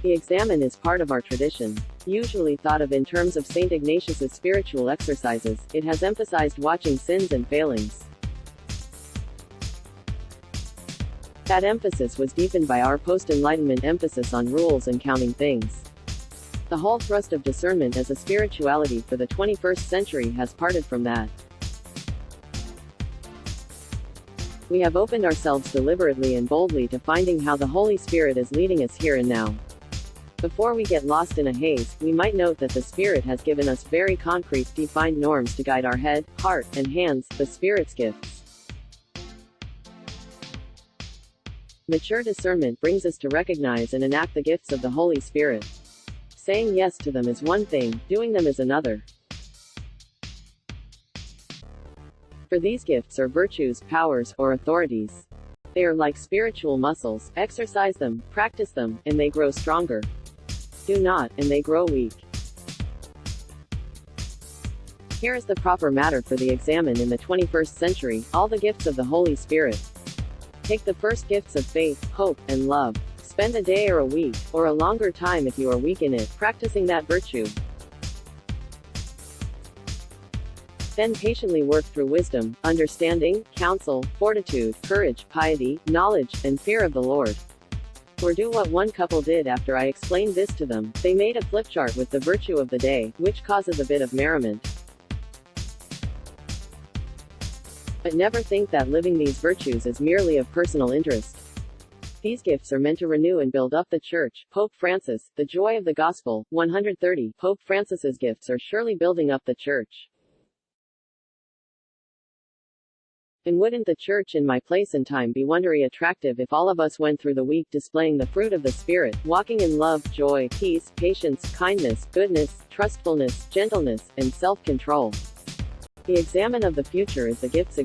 The Examen is part of our tradition. Usually thought of in terms of St. Ignatius's spiritual exercises, it has emphasized watching sins and failings. That emphasis was deepened by our post-Enlightenment emphasis on rules and counting things. The whole thrust of discernment as a spirituality for the 21st century has parted from that. We have opened ourselves deliberately and boldly to finding how the Holy Spirit is leading us here and now. Before we get lost in a haze, we might note that the Spirit has given us very concrete, defined norms to guide our head, heart, and hands, the Spirit's gifts. Mature discernment brings us to recognize and enact the gifts of the Holy Spirit. Saying yes to them is one thing, doing them is another. For these gifts are virtues, powers, or authorities. They are like spiritual muscles, exercise them, practice them, and they grow stronger. Do not, and they grow weak. Here is the proper matter for the Examen in the 21st century, all the gifts of the Holy Spirit. Take the first gifts of faith, hope, and love. Spend a day or a week, or a longer time if you are weak in it, practicing that virtue. Then patiently work through wisdom, understanding, counsel, fortitude, courage, piety, knowledge, and fear of the Lord. Or do what one couple did after I explained this to them. They made a flipchart with the virtue of the day, which causes a bit of merriment. But never think that living these virtues is merely of personal interest. These gifts are meant to renew and build up the Church. Pope Francis, The Joy of the Gospel, 130. Pope Francis's gifts are surely building up the Church. And wouldn't the Church in my place and time be wonderfully attractive if all of us went through the week displaying the fruit of the Spirit, walking in love, joy, peace, patience, kindness, goodness, trustfulness, gentleness, and self-control. The Examen of the future is the gifts